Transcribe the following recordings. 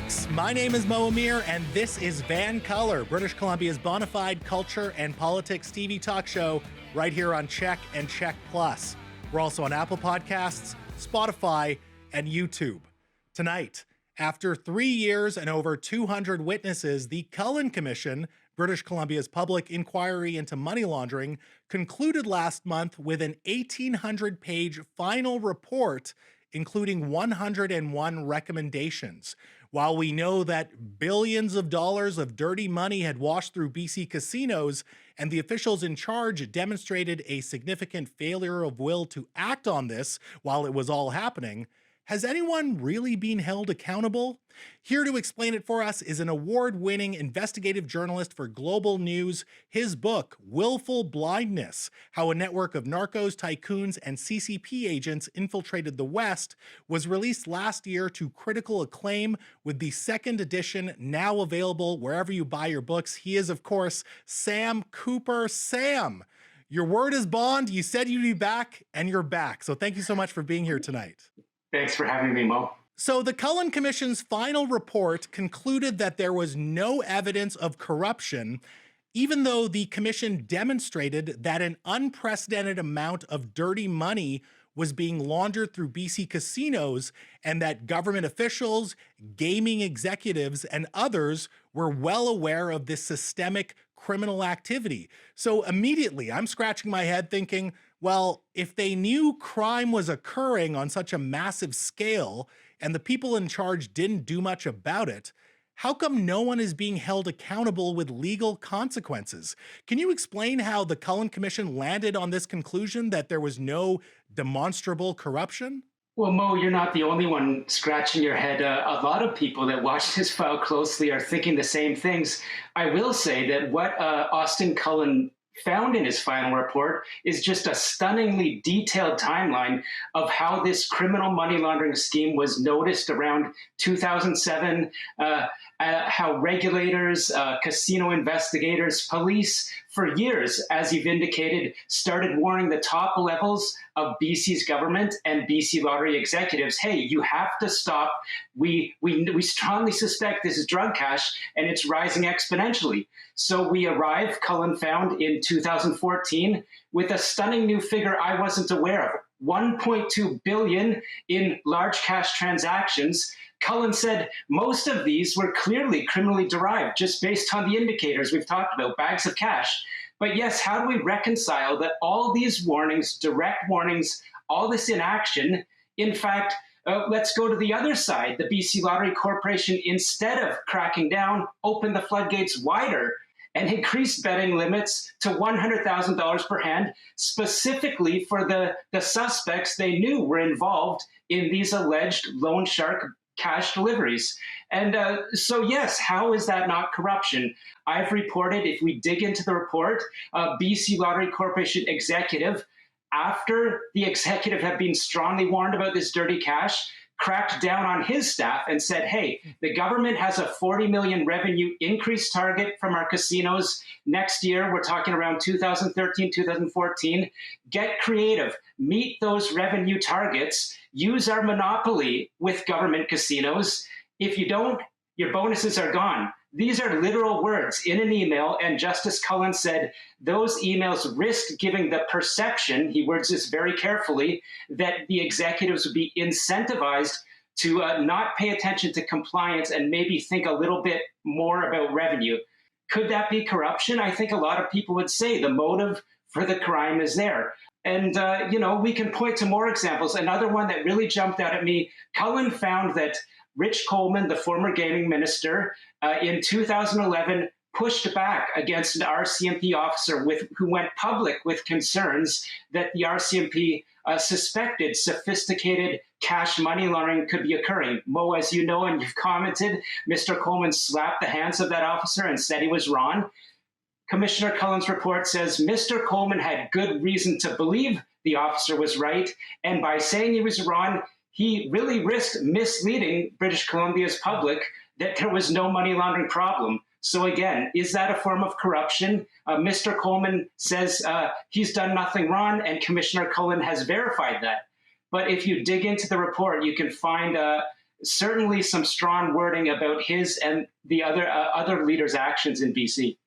folks. My name is Mo Amir, and this is VANCOLOUR, British Columbia's bona fide culture and politics TV talk show right here on Check and Check Plus. We're also on Apple Podcasts, Spotify, and YouTube. Tonight, after 3 years and over 200 witnesses, the Cullen Commission, British Columbia's public inquiry into money laundering, concluded last month with an 1,800-page final report including 101 recommendations. While we know that billions of dollars of dirty money had washed through BC casinos and the officials in charge demonstrated a significant failure of will to act on this while it was all happening, has anyone really been held accountable? Here to explain it for us is an award-winning investigative journalist for Global News. His book, Willful Blindness: How a Network of Narcos, Tycoons, and CCP Agents Infiltrated the West, was released last year to critical acclaim, with the second edition now available wherever you buy your books. He is, of course, Sam Cooper. Sam, your word is bond. You said you'd be back, and you're back. So thank you so much for being here tonight. Thanks for having me, Mo. So the Cullen Commission's final report concluded that there was no evidence of corruption, even though the commission demonstrated that an unprecedented amount of dirty money was being laundered through BC casinos and that government officials, gaming executives, and others were well aware of this systemic criminal activity. So immediately I'm scratching my head thinking, well, if they knew crime was occurring on such a massive scale and the people in charge didn't do much about it, how come no one is being held accountable with legal consequences? Can you explain how the Cullen Commission landed on this conclusion that there was no demonstrable corruption? Well, Mo, you're not the only one scratching your head. A lot of people that watch this file closely are thinking the same things. I will say that what Austin Cullen found in his final report is just a stunningly detailed timeline of how this criminal money laundering scheme was noticed around 2007, how regulators, casino investigators, police, for years, as you've indicated, started warning the top levels of BC's government and BC lottery executives, hey, you have to stop. We strongly suspect this is drug cash and it's rising exponentially. So we arrived, Cullen found, in 2014 with a stunning new figure I wasn't aware of, 1.2 billion in large cash transactions. Cullen said most of these were clearly criminally derived, just based on the indicators we've talked about, bags of cash. But yes, how do we reconcile that all these warnings, direct warnings, all this inaction, in fact, let's go to the other side. The BC Lottery Corporation, instead of cracking down, opened the floodgates wider and increased betting limits to $100,000 per hand, specifically for the suspects they knew were involved in these alleged loan shark cash deliveries. And so, yes, how is that not corruption? I've reported, if we dig into the report, BC Lottery Corporation executive, after the executive had been strongly warned about this dirty cash, cracked down on his staff and said, hey, the government has a 40 million revenue increase target from our casinos next year. We're talking around 2013, 2014. Get creative, meet those revenue targets, use our monopoly with government casinos. If you don't, your bonuses are gone. These are literal words in an email, and Justice Cullen said those emails risked giving the perception, he words this very carefully, that the executives would be incentivized to not pay attention to compliance and maybe think a little bit more about revenue. Could that be corruption? I think a lot of people would say the motive for the crime is there. And, we can point to more examples. Another one that really jumped out at me, Cullen found that Rich Coleman, the former gaming minister, in 2011 pushed back against an RCMP officer who went public with concerns that the RCMP suspected sophisticated cash money laundering could be occurring. Mo, as you know, and you've commented, Mr. Coleman slapped the hands of that officer and said he was wrong. Commissioner Cullen's report says Mr. Coleman had good reason to believe the officer was right, and by saying he was wrong, he really risked misleading British Columbia's public that there was no money laundering problem. So again, is that a form of corruption? Mr. Coleman says he's done nothing wrong, and Commissioner Cullen has verified that. But if you dig into the report, you can find certainly some strong wording about his and the other leaders' actions in BC.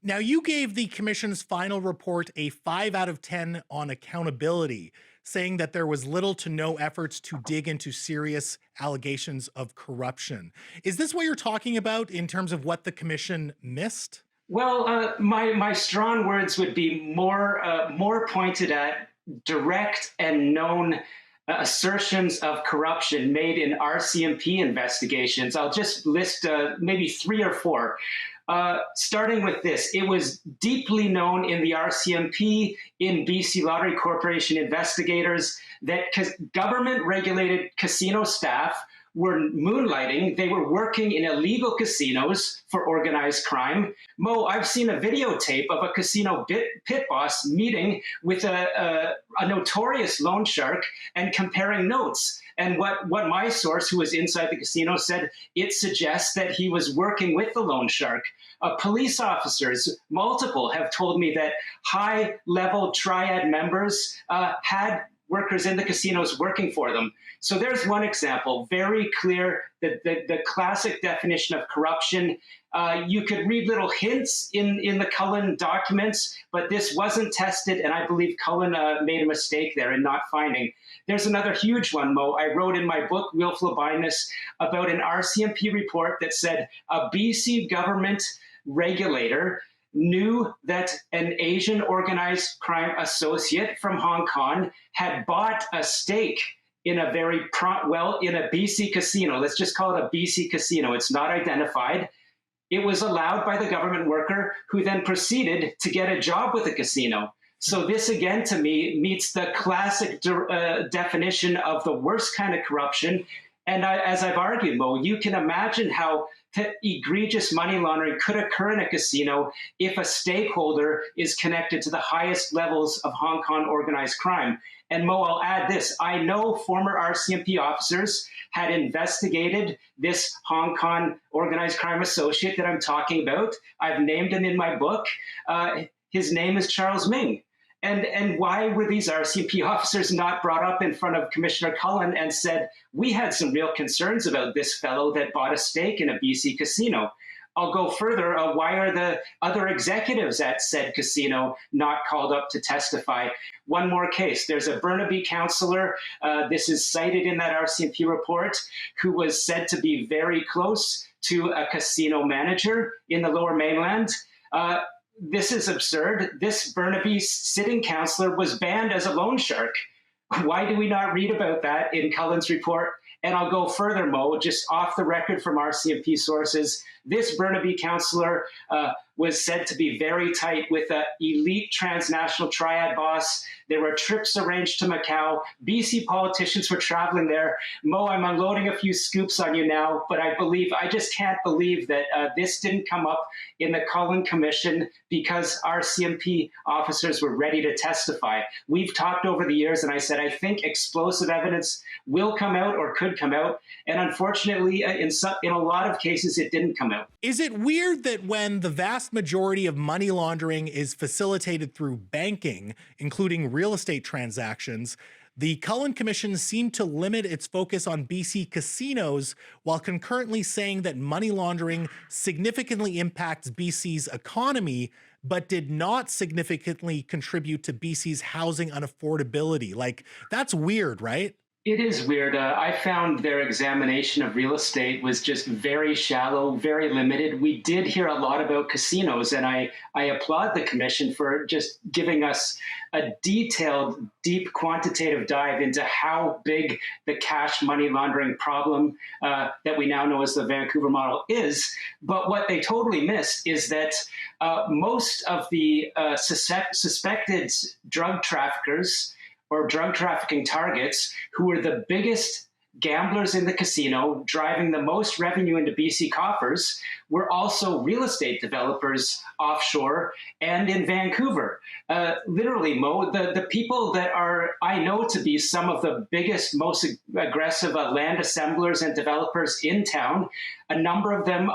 Now, you gave the commission's final report a 5 out of 10 on accountability, saying that there was little to no efforts to dig into serious allegations of corruption. Is this what you're talking about in terms of what the commission missed? Well, my strong words would be more pointed at direct and known assertions of corruption made in RCMP investigations. I'll just list maybe 3 or 4. Starting with this, it was deeply known in the RCMP, in BC Lottery Corporation investigators, that government-regulated casino staff were moonlighting. They were working in illegal casinos for organized crime. Mo, I've seen a videotape of a casino pit boss meeting with a notorious loan shark and comparing notes. And what my source, who was inside the casino, said, it suggests that he was working with the loan shark. Police officers, multiple, have told me that high-level triad members had workers in the casinos working for them. So there's one example, very clear, the classic definition of corruption. You could read little hints in the Cullen documents, but this wasn't tested, and I believe Cullen made a mistake there in not finding. There's another huge one, Mo. I wrote in my book, Willful Blindness, about an RCMP report that said a BC government regulator knew that an Asian organized crime associate from Hong Kong had bought a stake in a in a BC casino. Let's just call it a BC casino. It's not identified. It was allowed by the government worker, who then proceeded to get a job with the casino. So this, again, to me, meets the classic definition of the worst kind of corruption. And as I've argued, Mo, you can imagine how egregious money laundering could occur in a casino if a stakeholder is connected to the highest levels of Hong Kong organized crime. And Mo, I'll add this. I know former RCMP officers had investigated this Hong Kong organized crime associate that I'm talking about. I've named him in my book. His name is Charles Ming. And why were these RCMP officers not brought up in front of Commissioner Cullen and said, we had some real concerns about this fellow that bought a stake in a BC casino? I'll go further. Why are the other executives at said casino not called up to testify? One more case. There's a Burnaby councillor, this is cited in that RCMP report, who was said to be very close to a casino manager in the Lower Mainland. This is absurd. This Burnaby sitting councillor was banned as a loan shark. Why do we not read about that in Cullen's report? And I'll go further, Mo, just off the record from RCMP sources. This Burnaby councillor was said to be very tight with an elite transnational triad boss. There were trips arranged to Macau. BC politicians were traveling there. Mo, I'm unloading a few scoops on you now, but I just can't believe that this didn't come up in the Cullen Commission because RCMP officers were ready to testify. We've talked over the years, and I said, I think explosive evidence will come out or could come out. And unfortunately, in a lot of cases, it didn't come out. Is it weird that when the vast majority of money laundering is facilitated through banking, including real estate transactions, the Cullen Commission seemed to limit its focus on BC casinos while concurrently saying that money laundering significantly impacts BC's economy, but did not significantly contribute to BC's housing unaffordability? Like, that's weird, right? It is weird. I found their examination of real estate was just very shallow, very limited. We did hear a lot about casinos, and I applaud the commission for just giving us a detailed, deep quantitative dive into how big the cash money laundering problem that we now know as the Vancouver model is. But what they totally missed is that most of the suspected drug traffickers or drug trafficking targets, who were the biggest gamblers in the casino, driving the most revenue into BC coffers, were also real estate developers offshore and in Vancouver. Literally, Mo, the people that I know to be some of the biggest, most aggressive land assemblers and developers in town, a number of them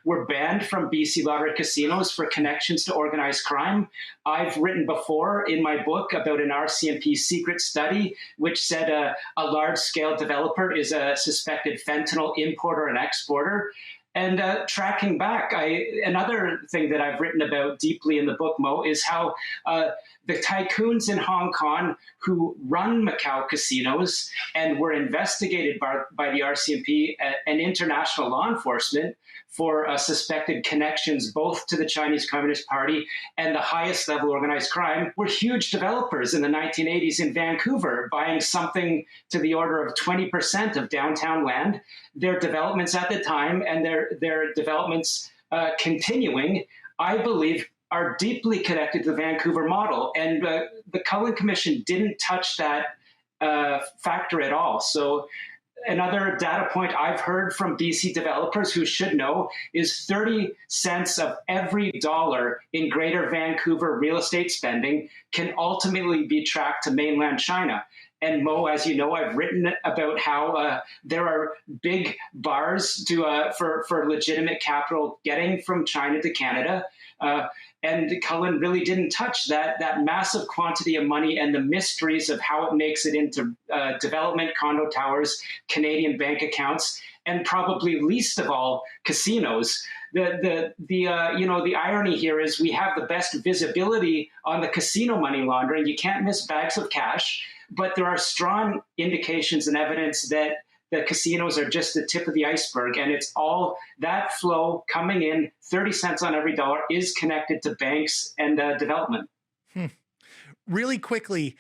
were banned from BC lottery casinos for connections to organized crime. I've written before in my book about an RCMP secret study which said a large-scale developer is a suspected fentanyl importer and exporter. And tracking back, another thing that I've written about deeply in the book, Mo, is how the tycoons in Hong Kong who run Macau casinos and were investigated by the RCMP and international law enforcement for suspected connections both to the Chinese Communist Party and the highest level organized crime were huge developers in the 1980s in Vancouver, buying something to the order of 20% of downtown land. Their developments at the time and their developments continuing, I believe, are deeply connected to the Vancouver model. And the Cullen Commission didn't touch that factor at all. So another data point I've heard from BC developers who should know is 30 cents of every dollar in Greater Vancouver real estate spending can ultimately be tracked to mainland China. And Mo, as you know, I've written about how there are big bars for legitimate capital getting from China to Canada. And Cullen really didn't touch that massive quantity of money and the mysteries of how it makes it into development, condo towers, Canadian bank accounts, and probably least of all, casinos. The irony here is we have the best visibility on the casino money laundering. You can't miss bags of cash, but there are strong indications and evidence that the casinos are just the tip of the iceberg, and it's all that flow coming in, 30 cents on every dollar, is connected to banks and development. Really quickly,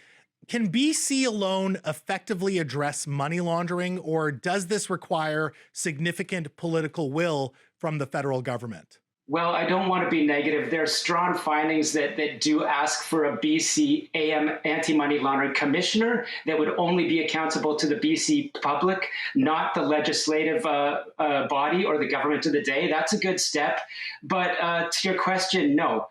can BC alone effectively address money laundering, or does this require significant political will from the federal government? Well, I don't want to be negative. There are strong findings that do ask for a BC anti-money laundering commissioner that would only be accountable to the BC public, not the legislative body or the government of the day. That's a good step. But to your question, no.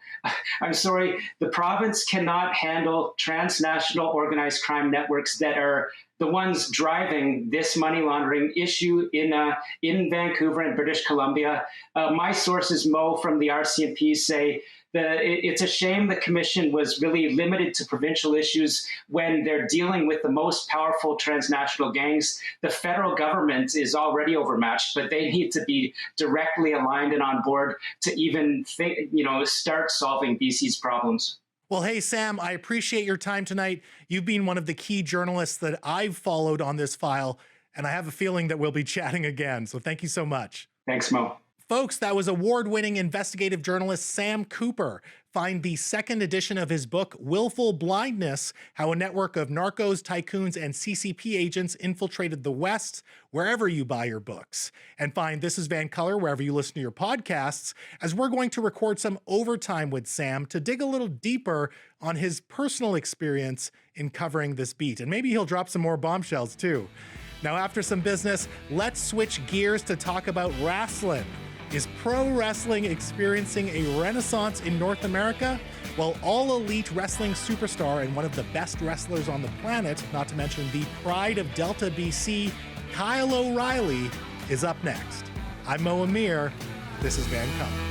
I'm sorry, the province cannot handle transnational organized crime networks that are the ones driving this money laundering issue in Vancouver and British Columbia. My sources, Mo, from the RCMP say that it's a shame the commission was really limited to provincial issues when they're dealing with the most powerful transnational gangs. The federal government is already overmatched, but they need to be directly aligned and on board to even start solving BC's problems. Well, hey, Sam, I appreciate your time tonight. You've been one of the key journalists that I've followed on this file, and I have a feeling that we'll be chatting again. So thank you so much. Thanks, Mo. Folks, that was award-winning investigative journalist Sam Cooper. Find the second edition of his book, Willful Blindness, How a Network of Narcos, Tycoons, and CCP Agents Infiltrated the West, wherever you buy your books. And find This is VANCOLOUR wherever you listen to your podcasts, as we're going to record some overtime with Sam to dig a little deeper on his personal experience in covering this beat. And maybe he'll drop some more bombshells too. Now, after some business, let's switch gears to talk about wrestling. Is pro wrestling experiencing a renaissance in North America? Well, all elite wrestling superstar and one of the best wrestlers on the planet, not to mention the pride of Delta BC, Kyle O'Reilly, is up next. I'm Mo Amir. This is VANCOLOUR.